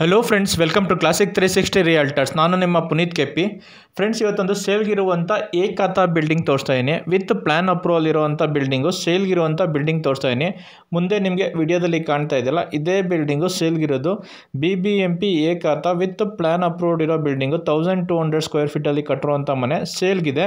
Hello friends, welcome to classic 360 realtors. ನಾನು ನಿಮ್ಮ Puneeth KP. Friends, ಇವತ್ತೊಂದು ಸೇಲ್ಗಿರುವಂಥ ಏಕಾತ ಬಿಲ್ಡಿಂಗ್ ತೋರಿಸ್ತಾ ಇದ್ದೀನಿ. ವಿತ್ ಪ್ಲ್ಯಾನ್ ಅಪ್ರೂವಲ್ ಇರುವಂಥ ಬಿಲ್ಡಿಂಗು, ಸೇಲ್ಗಿರುವಂಥ ಬಿಲ್ಡಿಂಗ್ ತೋರಿಸ್ತಾ ಇದ್ದೀನಿ. ಮುಂದೆ ನಿಮಗೆ ವಿಡಿಯೋದಲ್ಲಿ ಕಾಣ್ತಾ ಇದೆಯಲ್ಲ, ಇದೇ ಬಿಲ್ಡಿಂಗು ಸೇಲ್ಗಿರೋದು. BBMP ಏಕಾತ ವಿತ್ ಪ್ಲ್ಯಾನ್ ಅಪ್ರೂವ್ಡ್ ಇರೋ ಬಿಲ್ಡಿಂಗು 1200 ಸ್ಕ್ವೇರ್ ಫೀಟಲ್ಲಿ ಕಟ್ಟಿರುವಂಥ ಮನೆ ಸೇಲ್ಗಿದೆ.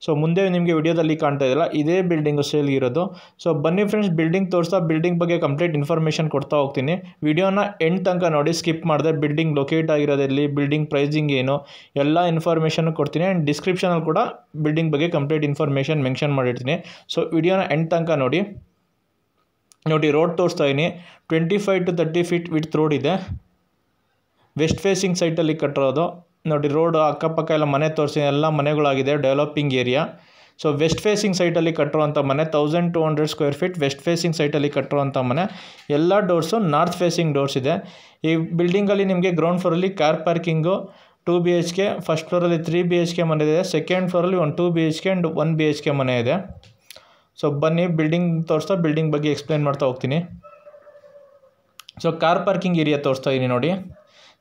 ಸೊ ಮುಂದೆ ನಿಮಗೆ ವಿಡಿಯೋದಲ್ಲಿ ಕಾಣ್ತಾ ಇದೆಯಲ್ಲ, ಇದೇ ಬಿಲ್ಡಿಂಗು ಸೇಲ್ಗಿರೋದು. ಸೊ ಬನ್ನಿ ಫ್ರೆಂಡ್ಸ್, ಬಿಲ್ಡಿಂಗ್ ತೋರಿಸ್ತಾ ಬಿಲ್ಡಿಂಗ್ ಬಗ್ಗೆ ಕಂಪ್ಲೀಟ್ ಇನ್ಫಾರ್ಮೇಷನ್ ಕೊಡ್ತಾ ಹೋಗ್ತೀನಿ. ವಿಡಿಯೋನ ಎಂಡ್ ತನಕ ನೋಡಿ, ಸ್ಕಿಪ್ ಮಾಡಿದೆ. ಬಿಲ್ಡಿಂಗ್ ಲೊಕೇಟ್ ಆಗಿರೋದಲ್ಲಿ, ಬಿಲ್ಡಿಂಗ್ ಪ್ರೈಸಿಂಗ್ ಏನು, ಎಲ್ಲ ಇನ್ಫಾರ್ಮೇಷನ್ ಕೊಡ್ತೀನಿ. ಆ್ಯಂಡ್ ಡಿಸ್ಕ್ರಿಪ್ಷನಲ್ಲಿ ಕೂಡ ಬಿಲ್ಡಿಂಗ್ ಬಗ್ಗೆ ಕಂಪ್ಲೀಟ್ ಇನ್ಫಾರ್ಮೇಷನ್ ಮೆನ್ಷನ್ ಮಾಡಿರ್ತೀನಿ. ಸೊ ವಿಡಿಯೋನ ಎಂಡ್ ತನಕ ನೋಡಿ. ರೋಡ್ ತೋರಿಸ್ತಾ ಇದ್ದೀನಿ. 25 to 30 ಫೀಟ್ ವಿಡ್ತ್ ರೋಡ್ ಇದೆ. ವೆಸ್ಟ್ ಫೇಸಿಂಗ್ ಸೈಟಲ್ಲಿ ಕಟ್ಟಿರೋದು. ನೋಡಿ, ರೋಡ್ ಅಕ್ಕಪಕ್ಕ ಎಲ್ಲ ಮನೆ ತೋರಿಸಿ, ಎಲ್ಲ ಮನೆಗಳಾಗಿದೆ, developing area. So west facing ಸೈಟಲ್ಲಿ ಕಟ್ಟಿರುವಂಥ ಮನೆ 1200 ಸ್ಕ್ವೇರ್ ಫೀಟ್ ವೆಸ್ಟ್ ಫೇಸಿಂಗ್ ಸೈಟಲ್ಲಿ ಕಟ್ಟಿರುವಂಥ ಮನೆ. ಎಲ್ಲ ಡೋರ್ಸು ನಾರ್ತ್ ಫೇಸಿಂಗ್ ಡೋರ್ಸ್ ಇದೆ. ಈ ಬಿಲ್ಡಿಂಗಲ್ಲಿ ನಿಮಗೆ ಗ್ರೌಂಡ್ ಫ್ಲೋರಲ್ಲಿ ಕಾರ್ ಪಾರ್ಕಿಂಗು 2 BHK, ಫಸ್ಟ್ ಫ್ಲೋರಲ್ಲಿ 3 BHK ಮನೆ ಇದೆ. ಸೆಕೆಂಡ್ ಫ್ಲೋರಲ್ಲಿ 2 BHK ಆ್ಯಂಡ್ 1 BHK ಮನೆ ಇದೆ. ಸೊ ಬನ್ನಿ, ಬಿಲ್ಡಿಂಗ್ ತೋರಿಸ್ತಾ ಬಿಲ್ಡಿಂಗ್ ಬಗ್ಗೆ ಎಕ್ಸ್ಪ್ಲೇನ್ ಮಾಡ್ತಾ ಹೋಗ್ತೀನಿ. ಸೊ ಕಾರ್ ಪಾರ್ಕಿಂಗ್ ಏರಿಯಾ ತೋರಿಸ್ತಾ ಇದ್ದೀನಿ ನೋಡಿ.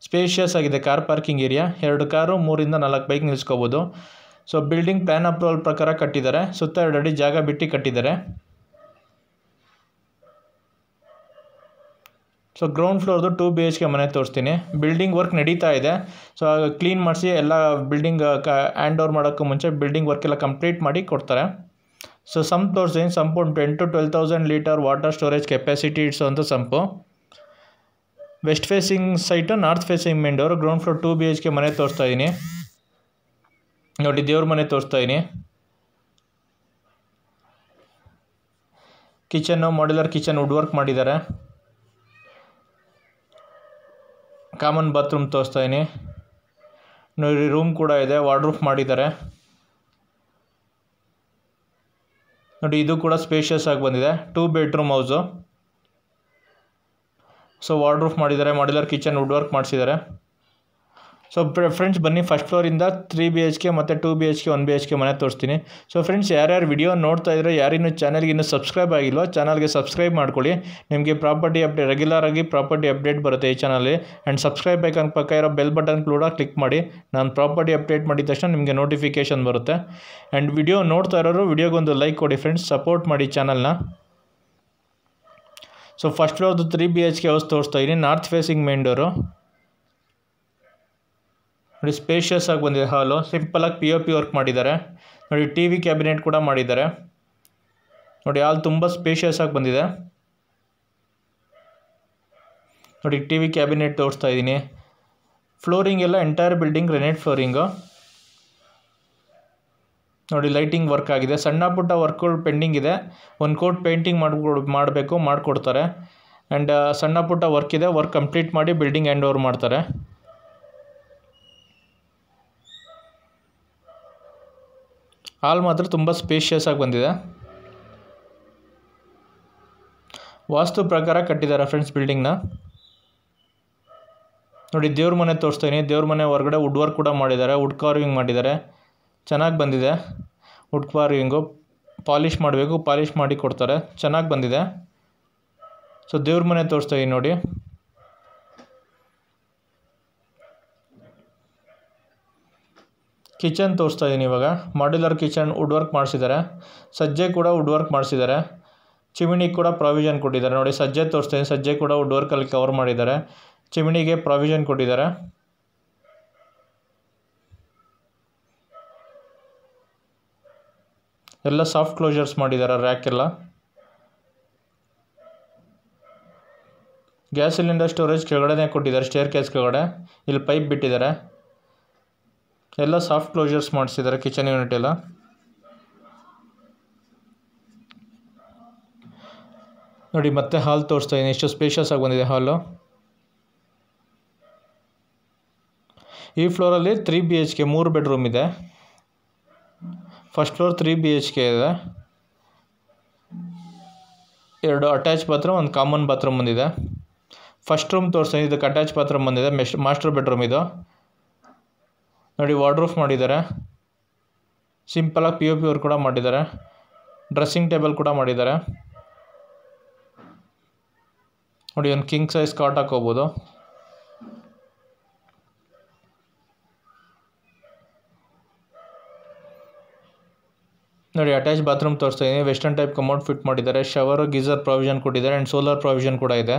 ಸ್ಪೇಷಿಯಸ್ ಆಗಿದೆ ಕಾರ್ ಪಾರ್ಕಿಂಗ್ ಏರಿಯಾ. 2 ಕಾರು 3 ಇಂದ 4 ಬೈಕ್ ನಿಲ್ಲಿಸ್ಕೋಬೋದು. ಸೊ ಬಿಲ್ಡಿಂಗ್ ಪ್ಲ್ಯಾನ್ ಅಪ್ರೂವಲ್ ಪ್ರಕಾರ ಕಟ್ಟಿದ್ದಾರೆ. ಸುತ್ತ 2 ಅಡಿ ಜಾಗ ಬಿಟ್ಟು ಕಟ್ಟಿದ್ದಾರೆ. ಸೊ ಗ್ರೌಂಡ್ ಫ್ಲೋರ್ದು 2 BHK ಮನೆ ತೋರಿಸ್ತೀನಿ. ಬಿಲ್ಡಿಂಗ್ ವರ್ಕ್ ನಡೀತಾ ಇದೆ. ಸೊ ಕ್ಲೀನ್ ಮಾಡಿಸಿ ಎಲ್ಲ ಬಿಲ್ಡಿಂಗ್ ಹ್ಯಾಂಡ್ ಓವರ್ ಮಾಡೋಕ್ಕೂ ಮುಂಚೆ ಬಿಲ್ಡಿಂಗ್ ವರ್ಕ್ ಎಲ್ಲ ಕಂಪ್ಲೀಟ್ ಮಾಡಿ ಕೊಡ್ತಾರೆ. ಸೊ ಸಂಪ್ ತೋರಿಸ್ತೀನಿ. Sump 10 to 12,000 litre water storage capacity ಇಡ್ಸೋವಂಥ sump. West facing site, north facing main door. Ground floor 2 BHK ಮನೆ ತೋರಿಸ್ತಾ ಇದ್ದೀನಿ ನೋಡಿ. ದೇವ್ರ ಮನೆ ತೋರಿಸ್ತಾ ಇದ್ದೀನಿ. Kitchen, modular kitchen, wood work ಮಾಡಿದ್ದಾರೆ. ಕಾಮನ್ ಬಾತ್ರೂಮ್ ತೋರಿಸ್ತಾ ಇದ್ದೀನಿ ನೋಡಿ. ರೂಮ್ ಕೂಡ ಇದೆ, ವಾರ್ಡ್ರೂಫ್ ಮಾಡಿದ್ದಾರೆ ನೋಡಿ. ಇದು ಕೂಡ ಸ್ಪೇಷಿಯಸ್ ಆಗಿ ಬಂದಿದೆ. 2 bedroom ಹೌಸು. ಸೊ ವಾರ್ಡ್ರೂಫ್ ಮಾಡಿದ್ದಾರೆ, ಮಾಡ್ಯುಲರ್ ಕಿಚನ್, ವುಡ್ ವರ್ಕ್ ಮಾಡಿಸಿದ್ದಾರೆ. ಸೊ ಫ್ರೆಂಡ್ಸ್ ಬನ್ನಿ, ಫಸ್ಟ್ ಫ್ಲೋರಿಂದ 3 BHK ಮತ್ತು 2 BHK 1 BHK ಮನೆ ತೋರಿಸ್ತೀನಿ. ಸೊ ಫ್ರೆಂಡ್ಸ್, ಯಾರ್ಯಾರು ವಿಡಿಯೋ ನೋಡ್ತಾ ಇದ್ರೆ, ಯಾರಿನ್ನೂ ಚಾನಲ್ಗೆ ಇನ್ನೂ ಸಬ್ಸ್ಕ್ರೈಬ್ ಆಗಿಲ್ವೋ ಚಾನಲ್ಗೆ ಸಬ್ಸ್ಕ್ರೈಬ್ ಮಾಡ್ಕೊಳ್ಳಿ. ನಿಮಗೆ ಪ್ರಾಪರ್ಟಿ ಅಪ್ಡೇಟ್, ರೆಗ್ಯುಲರ್ ಆಗಿ ಪ್ರಾಪರ್ಟಿ ಅಪ್ಡೇಟ್ ಬರುತ್ತೆ ಈ ಚಾನಲ್ಲಿ. ಆ್ಯಂಡ್ ಸಬ್ಸ್ಕ್ರೈಬ್ ಬೇಕಂತ ಪಕ್ಕ ಇರೋ ಬೆಲ್ ಬಟನ್ ಕೂಡ ಕ್ಲಿಕ್ ಮಾಡಿ. ನಾನು ಪ್ರಾಪರ್ಟಿ ಅಪ್ಡೇಟ್ ಮಾಡಿದ ತಕ್ಷಣ ನಿಮಗೆ ನೋಟಿಫಿಕೇಷನ್ ಬರುತ್ತೆ. ಆ್ಯಂಡ್ ವಿಡಿಯೋ ನೋಡ್ತಾ ಇರೋರು ವಿಡಿಯೋಗೊಂದು ಲೈಕ್ ಕೊಡಿ ಫ್ರೆಂಡ್ಸ್, ಸಪೋರ್ಟ್ ಮಾಡಿ ಚಾನಲ್ನ. ಸೊ ಫಸ್ಟ್ ಫ್ಲೋರ್ದು 3 BHK ಹೌಸ್ ತೋರಿಸ್ತಾ ಇದ್ದೀನಿ. ನಾರ್ತ್ ಫೇಸಿಂಗ್ ಮೇನ್ ಡೋರು ನೋಡಿ. ಸ್ಪೇಷಿಯಸ್ ಆಗಿ ಬಂದಿದೆ ಹಾಲು. ಸಿಂಪಲಾಗಿ POP ವರ್ಕ್ ಮಾಡಿದ್ದಾರೆ ನೋಡಿ. TV ಕ್ಯಾಬಿನೆಟ್ ಕೂಡ ಮಾಡಿದ್ದಾರೆ ನೋಡಿ. ಹಾಲ್ ತುಂಬ ಸ್ಪೇಷಿಯಸ್ ಆಗಿ ಬಂದಿದೆ ನೋಡಿ. TV ಕ್ಯಾಬಿನೆಟ್ ತೋರಿಸ್ತಾ ಇದ್ದೀನಿ. ಫ್ಲೋರಿಂಗ್ ಎಲ್ಲ ಎಂಟೈರ್ ಬಿಲ್ಡಿಂಗ್ ಗ್ರೆನೇಟ್ ಫ್ಲೋರಿಂಗು ನೋಡಿ. ಲೈಟಿಂಗ್ ವರ್ಕ್ ಆಗಿದೆ. ಸಣ್ಣ ಪುಟ್ಟ ವರ್ಕ್ಗಳು ಪೆಂಡಿಂಗ್ ಇದೆ. 1 ಕೋಟ್ ಪೇಂಟಿಂಗ್ ಮಾಡಬೇಕು, ಮಾಡಿಕೊಡ್ತಾರೆ. ಆ್ಯಂಡ್ ಸಣ್ಣ ಪುಟ್ಟ ವರ್ಕ್ ಇದೆ. ವರ್ಕ್ ಕಂಪ್ಲೀಟ್ ಮಾಡಿ ಬಿಲ್ಡಿಂಗ್ ಹ್ಯಾಂಡ್ ಓವರ್ ಮಾಡ್ತಾರೆ. ಹಾಲ್ ಮಾತ್ರ ತುಂಬ ಸ್ಪೇಷಿಯಸ್ ಆಗಿ ಬಂದಿದೆ. ವಾಸ್ತು ಪ್ರಕಾರ ಕಟ್ಟಿದ್ದಾರೆ ಫ್ರೆಂಡ್ಸ್ ಬಿಲ್ಡಿಂಗ್ನ ನೋಡಿ. ದೇವ್ರ ಮನೆ ತೋರಿಸ್ತಾ ಇದ್ದೀನಿ. ದೇವ್ರ ಮನೆ ಹೊರಗಡೆ ವುಡ್ ವರ್ಕ್ ಕೂಡ ಮಾಡಿದ್ದಾರೆ, ವುಡ್ ಕಾರ್ವಿಂಗ್ ಮಾಡಿದ್ದಾರೆ. ಚೆನ್ನಾಗಿ ಬಂದಿದೆ ವುಡ್ ಕಾರ್ವಿಂಗು. ಪಾಲಿಷ್ ಮಾಡಬೇಕು, ಪಾಲಿಷ್ ಮಾಡಿ ಕೊಡ್ತಾರೆ. ಚೆನ್ನಾಗಿ ಬಂದಿದೆ. ಸೊ ದೇವ್ರ ಮನೆ ತೋರಿಸ್ತಾ ಇದ್ದೀನಿ ನೋಡಿ. ಕಿಚನ್ ತೋರಿಸ್ತಾ ಇದ್ದೀನಿ ಇವಾಗ. ಮಾಡ್ಯುಲರ್ ಕಿಚನ್, ವುಡ್ ವರ್ಕ್ ಮಾಡಿಸಿದ್ದಾರೆ. ಸಜ್ಜೆ ಕೂಡ ವುಡ್ ವರ್ಕ್ ಮಾಡಿಸಿದ್ದಾರೆ. ಚಿಮಿನಿಗೆ ಕೂಡ ಪ್ರಾವಿಷನ್ ಕೊಟ್ಟಿದ್ದಾರೆ ನೋಡಿ. ಸಜ್ಜೆ ತೋರಿಸ್ತಾ ಇದ್ದೀನಿ. ಸಜ್ಜೆ ಕೂಡ ವುಡ್ ವರ್ಕಲ್ಲಿ ಕವರ್ ಮಾಡಿದ್ದಾರೆ. ಚಿಮಿನಿಗೆ ಪ್ರಾವಿಷನ್ ಕೊಟ್ಟಿದ್ದಾರೆ. ಎಲ್ಲ ಸಾಫ್ಟ್ ಕ್ಲೋಜರ್ಸ್ ಮಾಡಿದ್ದಾರೆ. ರ್ಯಾಕ್ ಎಲ್ಲ. ಗ್ಯಾಸ್ ಸಿಲಿಂಡರ್ ಸ್ಟೋರೇಜ್ ಕೆಳಗಡೆನೇ ಕೊಟ್ಟಿದ್ದಾರೆ, ಸ್ಟೇರ್ ಕೇಸ್ ಕೆಳಗಡೆ. ಇಲ್ಲಿ ಪೈಪ್ ಬಿಟ್ಟಿದ್ದಾರೆ. ಎಲ್ಲ ಸಾಫ್ಟ್ ಕ್ಲೋಜರ್ಸ್ ಮಾಡಿಸಿದ್ದಾರೆ ಕಿಚನ್ ಯೂನಿಟ್ ಎಲ್ಲ. ನೋಡಿ, ಮತ್ತೆ ಹಾಲ್ ತೋರಿಸ್ತಾ ಇದ್ದೀನಿ. ಎಷ್ಟು ಸ್ಪೇಷಿಯಸ್ ಆಗಿ ಬಂದಿದೆ ಹಾಲು. ಈ ಫ್ಲೋರಲ್ಲಿ 3 BHK 3 ಬೆಡ್ರೂಮ್ ಇದೆ. ಫಸ್ಟ್ ಫ್ಲೋರ್ 3 BHK ಇದೆ. 2 ಅಟ್ಯಾಚ್ ಬಾತ್ರೂಮ್, 1 ಕಾಮನ್ ಬಾತ್ರೂಮ್ ಬಂದಿದೆ. ಫಸ್ಟ್ ರೂಮ್ ತೋರಿಸ್ತಾ ಇದಕ್ಕೆ ಅಟ್ಯಾಚ್ ಬಾತ್ರೂಮ್ ಬಂದಿದೆ. ಮಾಸ್ಟರ್ ಬೆಡ್ರೂಮ್ ಇದು ನೋಡಿ. ವಾರ್ಡ್ರೂಫ್ ಮಾಡಿದ್ದಾರೆ. ಸಿಂಪಲಾಗಿ POP ವರ್ಕ್ ಕೂಡ ಮಾಡಿದ್ದಾರೆ. ಡ್ರೆಸ್ಸಿಂಗ್ ಟೇಬಲ್ ಕೂಡ ಮಾಡಿದ್ದಾರೆ ನೋಡಿ. ಒಂದು ಕಿಂಗ್ ಸೈಜ್ ಕಾಟ್ ಹಾಕೋಬೋದು. ನೋಡಿ ಅಟ್ಯಾಚ್ ಬಾತ್ರೂಮ್ ತೋರಿಸ್ತಾ ಇದ್ದೀನಿ. ವೆಸ್ಟರ್ನ್ ಟೈಪ್ ಕಮೋಡ್ ಫಿಟ್ ಮಾಡಿದ್ದಾರೆ. ಶವರು ಗೀಸರ್ ಪ್ರಾವಿಷನ್ ಕೊಟ್ಟಿದ್ದಾರೆ ಆ್ಯಂಡ್ ಸೋಲಾರ್ ಪ್ರಾವಿಷನ್ ಕೂಡ ಇದೆ.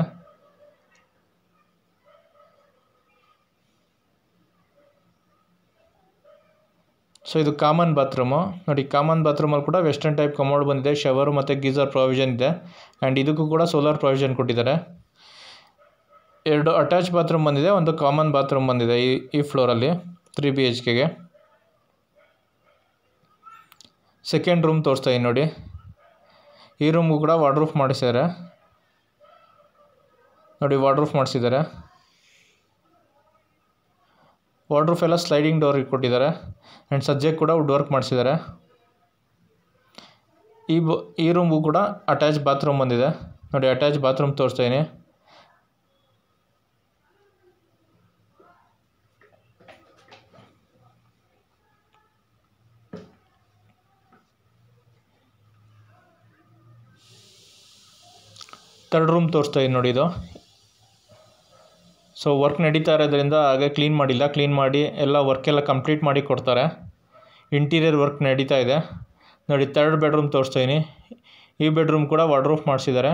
ಸೊ ಇದು ಕಾಮನ್ ಬಾತ್ರೂಮು. ನೋಡಿ ಕಾಮನ್ ಬಾತ್ರೂಮಲ್ಲಿ ಕೂಡ ವೆಸ್ಟರ್ನ್ ಟೈಪ್ ಕಮೋಡ್ ಬಂದಿದೆ. ಶವರು ಮತ್ತು ಗೀಸರ್ ಪ್ರಾವಿಷನ್ ಇದೆ ಆ್ಯಂಡ್ ಇದಕ್ಕೂ ಕೂಡ ಸೋಲಾರ್ ಪ್ರಾವಿಷನ್ ಕೊಟ್ಟಿದ್ದಾರೆ. 2 ಅಟ್ಯಾಚ್ ಬಾತ್ರೂಮ್ ಬಂದಿದೆ, ಒಂದು ಕಾಮನ್ ಬಾತ್ರೂಮ್ ಬಂದಿದೆ ಈ ಫ್ಲೋರಲ್ಲಿ 3 BHKಗೆ. ಸೆಕೆಂಡ್ ರೂಮ್ ತೋರಿಸ್ತಾ ಇದ್ದೀನಿ ನೋಡಿ. ಈ ರೂಮ್ಗೂ ಕೂಡ ವಾರ್ಡ್ರೂಫ್ ಮಾಡಿಸಿದ್ದಾರೆ. ನೋಡಿ ವಾರ್ಡ್ರೂಫ್ ಮಾಡಿಸಿದ್ದಾರೆ. ವಾರ್ಡ್ರೂಫ್ ಎಲ್ಲ ಸ್ಲೈಡಿಂಗ್ ಡೋರ್ ಕೊಟ್ಟಿದ್ದಾರೆ ಆ್ಯಂಡ್ ಸಜ್ಜೆಗೆ ಕೂಡ ವುಡ್ ವರ್ಕ್ ಮಾಡಿಸಿದ್ದಾರೆ. ಈ ರೂಮ್ಗೂ ಕೂಡ ಅಟ್ಯಾಚ್ ಬಾತ್ರೂಮ್ ಬಂದಿದೆ. ನೋಡಿ ಅಟ್ಯಾಚ್ ಬಾತ್ರೂಮ್ ತೋರಿಸ್ತಾ ಇದ್ದೀನಿ. ಥರ್ಡ್ ರೂಮ್ ತೋರಿಸ್ತಾ ಇದ್ದೀನಿ ನೋಡಿ ಇದು. ಸೊ ವರ್ಕ್ ನಡೀತಾ ಇರೋದ್ರಿಂದ ಹಾಗೆ ಕ್ಲೀನ್ ಮಾಡಿಲ್ಲ, ಕ್ಲೀನ್ ಮಾಡಿ ಎಲ್ಲ ವರ್ಕೆಲ್ಲ ಕಂಪ್ಲೀಟ್ ಮಾಡಿ ಕೊಡ್ತಾರೆ. ಇಂಟೀರಿಯರ್ ವರ್ಕ್ ನಡೀತಾ ಇದೆ. ನೋಡಿ ಥರ್ಡ್ ಬೆಡ್ರೂಮ್ ತೋರಿಸ್ತಾ ಇದ್ದೀನಿ. ಈ ಬೆಡ್ರೂಮ್ ಕೂಡ ವಾರ್ಡ್ರೂಫ್ ಮಾಡಿಸಿದ್ದಾರೆ.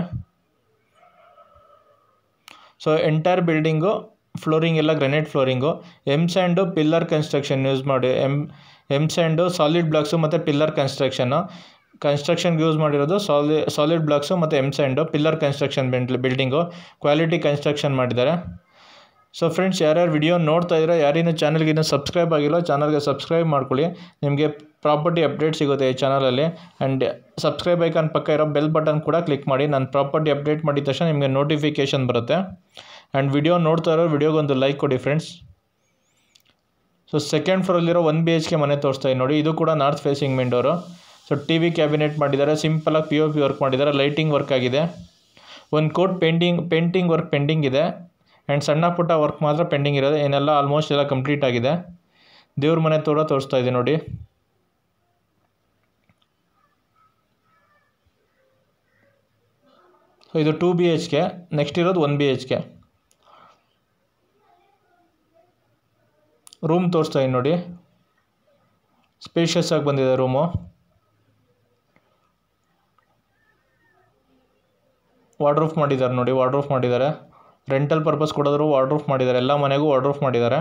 ಸೊ ಎಂಟೈರ್ ಬಿಲ್ಡಿಂಗು ಫ್ಲೋರಿಂಗ್ ಎಲ್ಲ granite flooring. M sand pillar construction use ಮಾಡಿ, ಎಮ್ ಸ್ಯಾಂಡು ಸಾಲಿಡ್ ಬ್ಲಾಕ್ಸು ಮತ್ತು ಪಿಲ್ಲರ್ ಕನ್ಸ್ಟ್ರಕ್ಷನ್ಗೆ ಯೂಸ್ ಮಾಡಿರೋದು ಸಾಲಿಡ್ ಬ್ಲಾಕ್ಸು ಮತ್ತು M sand pillar construction building quality construction ಮಾಡಿದ್ದಾರೆ. ಸೊ ಫ್ರೆಂಡ್ಸ್, ಯಾರ್ಯಾರು ವಿಡಿಯೋ ನೋಡ್ತಾ ಇದ್ದೀರೋ, ಯಾರಿನ್ನೂ ಚಾನಲ್ಗೆ ಇನ್ನೂ ಸಬ್ಸ್ಕ್ರೈಬ್ ಆಗಿಲ್ಲ, ಚಾನಲ್ಗೆ ಸಬ್ಸ್ಕ್ರೈಬ್ ಮಾಡ್ಕೊಳ್ಳಿ. ನಿಮಗೆ ಪ್ರಾಪರ್ಟಿ ಅಪ್ಡೇಟ್ ಸಿಗುತ್ತೆ ಈ ಚಾನಲಲ್ಲಿ. ಆ್ಯಂಡ್ ಸಬ್ಸ್ಕ್ರೈಬ್ ಐಕಾನ್ ಪಕ್ಕ ಇರೋ ಬೆಲ್ ಬಟನ್ ಕೂಡ ಕ್ಲಿಕ್ ಮಾಡಿ. ನಾನು ಪ್ರಾಪರ್ಟಿ ಅಪ್ಡೇಟ್ ಮಾಡಿದ ತಕ್ಷಣ ನಿಮಗೆ ನೋಟಿಫಿಕೇಷನ್ ಬರುತ್ತೆ. ಆ್ಯಂಡ್ ವಿಡಿಯೋ ನೋಡ್ತಾ ಇರೋ ವಿಡಿಯೋಗೊಂದು ಲೈಕ್ ಕೊಡಿ ಫ್ರೆಂಡ್ಸ್. ಸೊ ಸೆಕೆಂಡ್ ಫ್ಲೋರಲ್ಲಿರೋ 1 BHK ಮನೆ ತೋರಿಸ್ತಾ ಇದ್ದೀನಿ ನೋಡಿ. ಇದು ಕೂಡ north facing main door. So TV cabinet ಮಾಡಿದ್ದಾರೆ. ಸಿಂಪಲಾಗಿ POP ವರ್ಕ್ ಮಾಡಿದ್ದಾರೆ. ಲೈಟಿಂಗ್ ವರ್ಕ್ ಆಗಿದೆ. ಒಂದು ಕೋಟ್ ಪೇಂಟಿಂಗ್ ವರ್ಕ್ ಪೆಂಡಿಂಗ್ ಇದೆ ಆ್ಯಂಡ್ ಸಣ್ಣ ಪುಟ್ಟ ವರ್ಕ್ ಮಾತ್ರ ಪೆಂಡಿಂಗ್ ಇರೋದು. ಏನೆಲ್ಲ ಆಲ್ಮೋಸ್ಟ್ ಎಲ್ಲ ಕಂಪ್ಲೀಟ್ ಆಗಿದೆ. ದೇವ್ರ ಮನೆ ತೋರಿಸ್ತಾ ಇದೆ ನೋಡಿ. ಸೊ ಇದು 2 BHK. ನೆಕ್ಸ್ಟ್ ಇರೋದು 1 BHK. ರೂಮ್ ತೋರಿಸ್ತಾ ಇದ್ದೀನಿ ನೋಡಿ. ಸ್ಪೇಷಿಯಸ್ ಆಗಿ ಬಂದಿದೆ ರೂಮು. ವಾರ್ಡ್ರೂಫ್ ಮಾಡಿದ್ದಾರೆ ನೋಡಿ. ವಾರ್ಡ್ರೂಫ್ ಮಾಡಿದ್ದಾರೆ. ರೆಂಟಲ್ ಪರ್ಪಸ್ ಕೊಡೋದ್ರು ವಾರ್ಡ್ರೂಫ್ ಮಾಡಿದ್ದಾರೆ. ಎಲ್ಲ ಮನೆಗೂ ವಾರ್ಡ್ರೂಫ್ ಮಾಡಿದ್ದಾರೆ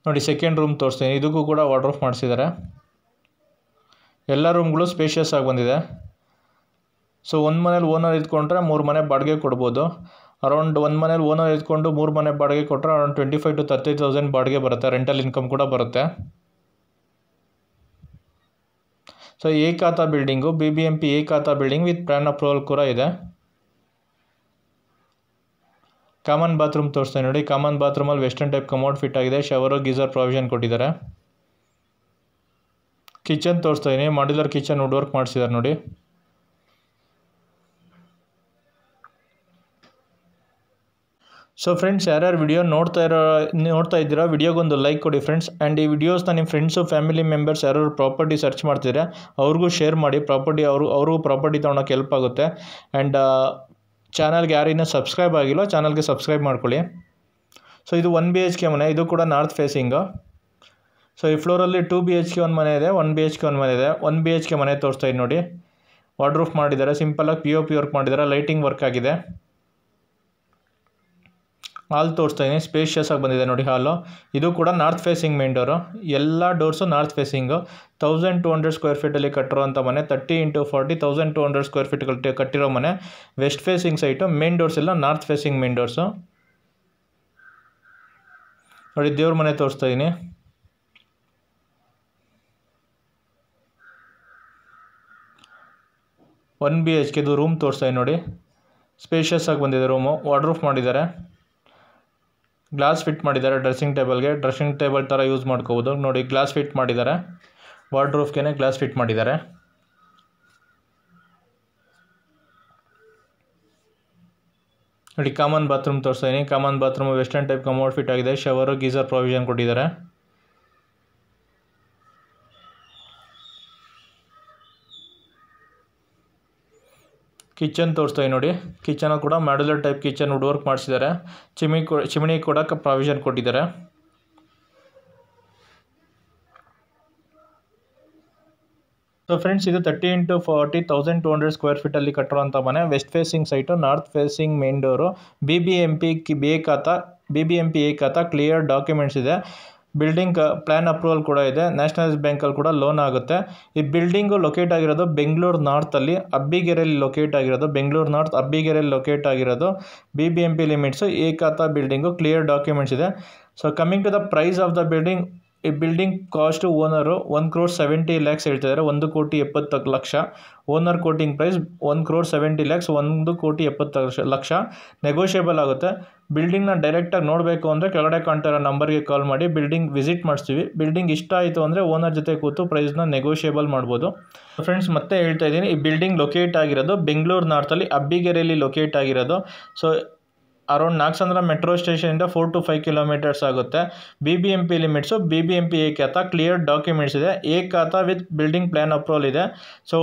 ನೋಡಿ. ಸೆಕೆಂಡ್ ರೂಮ್ ತೋರಿಸ್ತೀನಿ. ಇದಕ್ಕೂ ಕೂಡ ವಾರ್ಡ್ರೂಫ್ ಮಾಡಿಸಿದ್ದಾರೆ. ಎಲ್ಲ ರೂಮ್ಗಳು ಸ್ಪೇಷಿಯಸ್ ಆಗಿ ಬಂದಿದೆ. ಸೊ ಒಂದು ಮನೇಲಿ ಓನರ್ ಇದ್ಕೊಂಡ್ರೆ 3 ಮನೆ ಬಾಡಿಗೆ ಕೊಡ್ಬೋದು. ಅರೌಂಡ್ ಒಂದು ಮನೇಲಿ ಓನರ್ ಇದ್ಕೊಂಡು 3 ಮನೆ ಬಾಡಿಗೆ ಕೊಟ್ಟರೆ ಅರೌಂಡ್ 25,000 to 30,000 ಬಾಡಿಗೆ ಬರುತ್ತೆ. ರೆಂಟಲ್ ಇನ್ಕಮ್ ಕೂಡ ಬರುತ್ತೆ. ಸೊ ಏಕಾತ ಬಿಲ್ಡಿಂಗು, BBMP ಏಕಾತ ಬಿಲ್ಡಿಂಗ್ ವಿತ್ ಪ್ಲಾನ್ ಅಪ್ರೂವಲ್ ಕೂಡ ಇದೆ. ಕಾಮನ್ ಬಾತ್ರೂಮ್ ತೋರಿಸ್ತೀನಿ ನೋಡಿ. ಕಾಮನ್ ಬಾತ್ರೂಮಲ್ಲಿ ವೆಸ್ಟರ್ನ್ ಟೈಪ್ ಕಮೋಡ್ ಫಿಟ್ ಆಗಿದೆ. ಶವರು ಗೀಸರ್ ಪ್ರಾವಿಷನ್ ಕೊಟ್ಟಿದ್ದಾರೆ. ಕಿಚನ್ ತೋರಿಸ್ತಾ ಇದ್ದೀನಿ. ಮಾಡ್ಯುಲರ್ ಕಿಚನ್ ವುಡ್ ವರ್ಕ್ ಮಾಡಿಸಿದ್ದಾರೆ ನೋಡಿ. ಸೊ ಫ್ರೆಂಡ್ಸ್, ಯಾರ್ಯಾರು ವಿಡಿಯೋ ನೋಡ್ತಾ ಇದ್ದೀರಾ ವಿಡಿಯೋಗೊಂದು ಲೈಕ್ ಕೊಡಿ ಫ್ರೆಂಡ್ಸ್. ಆ್ಯಂಡ್ ಈ ವಿಡಿಯೋಸ್ನ ನಿಮ್ಮ ಫ್ರೆಂಡ್ಸು ಫ್ಯಾಮಿಲಿ ಮೆಂಬರ್ಸ್ ಯಾರು ಪ್ರಾಪರ್ಟಿ ಸರ್ಚ್ ಮಾಡ್ತಿದ್ರೆ ಅವ್ರಿಗೂ ಶೇರ್ ಮಾಡಿ. ಅವ್ರಿಗೂ ಪ್ರಾಪರ್ಟಿ ತೊಗೊಳಕ್ಕೆ ಹೆಲ್ಪ್ ಆಗುತ್ತೆ. ಆ್ಯಂಡ್ ಚಾನಲ್ಗೆ ಯಾರಿನ್ನೂ ಸಬ್ಸ್ಕ್ರೈಬ್ ಆಗಿಲ್ಲ, ಚಾನಲ್ಗೆ ಸಬ್ಸ್ಕ್ರೈಬ್ ಮಾಡ್ಕೊಳ್ಳಿ. ಸೊ ಇದು 1 BHK ಮನೆ. ಇದು ಕೂಡ ನಾರ್ತ್ ಫೇಸಿಂಗು. ಸೊ ಈ ಫ್ಲೋರಲ್ಲಿ 2 BHK ಒಂದು ಮನೆ ಇದೆ, 1 BHK ಒಂದು ಮನೆ ಇದೆ. 1 BHK ಮನೆ ತೋರಿಸ್ತಾ ಇದ್ದೀನಿ ನೋಡಿ. ವಾರ್ಡ್ರೂಫ್ ಮಾಡಿದ್ದಾರೆ. ಸಿಂಪಲಾಗಿ POP ವರ್ಕ್ ಮಾಡಿದ್ದಾರೆ. ಲೈಟಿಂಗ್ ವರ್ಕ್ ಆಗಿದೆ. ಹಾಲ್ ತೋರಿಸ್ತಾ ಇದ್ದೀನಿ. ಸ್ಪೇಷಿಯಸ್ ಆಗಿ ಬಂದಿದೆ ನೋಡಿ ಹಾಲು. ಇದು ಕೂಡ ನಾರ್ತ್ ಫೇಸಿಂಗ್ ಮೇನ್ ಡೋರು. ಎಲ್ಲ ಡೋರ್ಸು ನಾರ್ತ್ ಫೇಸಿಂಗು. 1200 ಸ್ಕ್ವೇರ್ ಫೀಟಲ್ಲಿ ಕಟ್ಟಿರೋಂಥ ಮನೆ. 30 × 40 1200 ಸ್ಕ್ವೇರ್ ಫೀಟ್ ಕಟ್ಟಿರೋ ಮನೆ. West facing site. Main doors ಎಲ್ಲ ನಾರ್ತ್ ಫೇಸಿಂಗ್ ಮೇನ್ ಡೋರ್ಸು ನೋಡಿ. ದೇವ್ರ ಮನೆ ತೋರಿಸ್ತಾ ಇದ್ದೀನಿ. ಒನ್ BHK ರೂಮ್ ತೋರಿಸ್ತಾ ಇದ್ದೀನಿ ನೋಡಿ. ಸ್ಪೇಷಿಯಸ್ ಆಗಿ ಬಂದಿದೆ ರೂಮು. ವಾರ್ಡ್ರೂಫ್ ಮಾಡಿದ್ದಾರೆ. ಗ್ಲಾಸ್ ಫಿಟ್ ಮಾಡಿದ್ದಾರೆ ಡ್ರೆಸ್ಸಿಂಗ್ ಟೇಬಲ್ ಥರ ಯೂಸ್ ಮಾಡ್ಕೋಬೋದು ನೋಡಿ. ಗ್ಲಾಸ್ ಫಿಟ್ ಮಾಡಿದ್ದಾರೆ. ವಾರ್ಡ್ರೂಫ್ಗೆ ಗ್ಲಾಸ್ ಫಿಟ್ ಮಾಡಿದ್ದಾರೆ. ನೋಡಿ ಕಾಮನ್ ಬಾತ್ರೂಮ್ ತೋರಿಸ್ತಾ ಇದ್ದೀನಿ. Common bathroom western type commode fit ಆಗಿದೆ. ಶವರು ಗೀಸರ್ ಪ್ರಾವಿಷನ್ ಕೊಟ್ಟಿದ್ದಾರೆ. ಕಿಚನ್ ತೋರಿಸ್ತಾ ಇದ್ದೀನಿ ನೋಡಿ. ಕಿಚನ್ ಕೂಡ modular type kitchen wood work ಮಾಡಿಸಿದ್ದಾರೆ. ಚಿಮಿನಿ ಕೂಡ ಪ್ರಾವಿಷನ್ ಕೊಟ್ಟಿದ್ದಾರೆ. ಸೊ ಫ್ರೆಂಡ್ಸ್, ಇದು 30x40 ಸ್ಕ್ವೇರ್ ಫೀಟಲ್ಲಿ ಕಟ್ಟಿರುವಂಥ ಮನೆ. West facing site, north facing main door, BBMP A ಖಾತಾ, ಕ್ಲಿಯರ್ ಡಾಕ್ಯುಮೆಂಟ್ಸ್ ಇದೆ. ಬಿಲ್ಡಿಂಗ್ ಪ್ಲ್ಯಾನ್ ಅಪ್ರೂವಲ್ ಕೂಡ ಇದೆ. ನ್ಯಾಷನಲೈಸ್ ಬ್ಯಾಂಕಲ್ಲಿ ಕೂಡ ಲೋನ್ ಆಗುತ್ತೆ. ಈ ಬಿಲ್ಡಿಂಗು ಲೊಕೇಟ್ ಆಗಿರೋದು ಬೆಂಗಳೂರು ನಾರ್ತಲ್ಲಿ ಅಬ್ಬಿಗೆರೆಯಲ್ಲಿ ಲೊಕೇಟ್ ಆಗಿರೋದು. BBMP limits, A khata building, clear documents ಇದೆ. So coming to the price of the building, ಈ ಬಿಲ್ಡಿಂಗ್ ಕಾಸ್ಟ್ ಓನರು 1,70,00,000 ಹೇಳ್ತಿದ್ದಾರೆ, 1,70,00,000. ಓನರ್ ಕೋಟಿಂಗ್ ಪ್ರೈಸ್ 1,70,00,000, 1,70,00,000 ನೆಗೋಷಿಯಬಲ್ ಆಗುತ್ತೆ. ಬಿಲ್ಡಿಂಗ್ನ ಡೈರೆಕ್ಟಾಗಿ ನೋಡಬೇಕು ಅಂದರೆ ಕೆಳಗಡೆ ಕಾಣ್ತಿರೋ ನಂಬರ್ಗೆ ಕಾಲ್ ಮಾಡಿ ಬಿಲ್ಡಿಂಗ್ ವಿಸಿಟ್ ಮಾಡಿಸ್ತೀವಿ. ಬಿಲ್ಡಿಂಗ್ ಇಷ್ಟ ಆಯಿತು ಅಂದರೆ ಓನರ್ ಜೊತೆ ಕೂತು ಪ್ರೈಸ್ನ ನೆಗೋಷಿಯಬಲ್ ಮಾಡ್ಬೋದು. ಫ್ರೆಂಡ್ಸ್, ಮತ್ತೆ ಹೇಳ್ತಾ ಇದ್ದೀನಿ, ಈ ಬಿಲ್ಡಿಂಗ್ ಲೊಕೇಟ್ ಆಗಿರೋದು ಬೆಂಗಳೂರು ನಾರ್ತಲ್ಲಿ ಅಬ್ಬಿಗೆರೆಯಲ್ಲಿ ಲೊಕೇಟ್ ಆಗಿರೋದು. ಸೊ ಅರೌಂಡ್ ನಾಗಸಂದ್ರ ಮೆಟ್ರೋ ಸ್ಟೇಷನಿಂದ 4 to 5 ಕಿಲೋಮೀಟರ್ಸ್ ಆಗುತ್ತೆ. BBMP ಲಿಮಿಟ್ಸು, BBMP ಎ ಖಾತಾ, ಕ್ಲಿಯರ್ ಡಾಕ್ಯುಮೆಂಟ್ಸ್ ಇದೆ. ಎ ಖಾತಾ ವಿತ್ ಬಿಲ್ಡಿಂಗ್ ಪ್ಲ್ಯಾನ್ ಅಪ್ರೂವಲ್ ಇದೆ. ಸೊ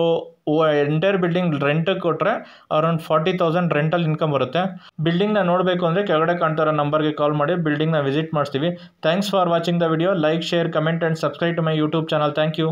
ಎಂಟೈರ್ ಬಿಲ್ಡಿಂಗ್ ರೆಂಟಿಗೆ ಕೊಟ್ಟರೆ ಅರೌಂಡ್ 40,000 ರೆಂಟಲ್ ಇನ್ಕಮ್ ಬರುತ್ತೆ. ಬಿಲ್ಡಿಂಗ್ನ ನೋಡಬೇಕು ಅಂದರೆ ಕೆಳಗಡೆ ಕಾಣ್ತಾರೋ ನಂಬರ್ಗೆ ಕಾಲ್ ಮಾಡಿ ಬಿಲ್ಡಿಂಗ್ನ ವಿಸಿಟ್ ಮಾಡಿಸ್ತೀವಿ. Thanks for watching the video. Like, share, comment and subscribe to my YouTube channel. Thank you.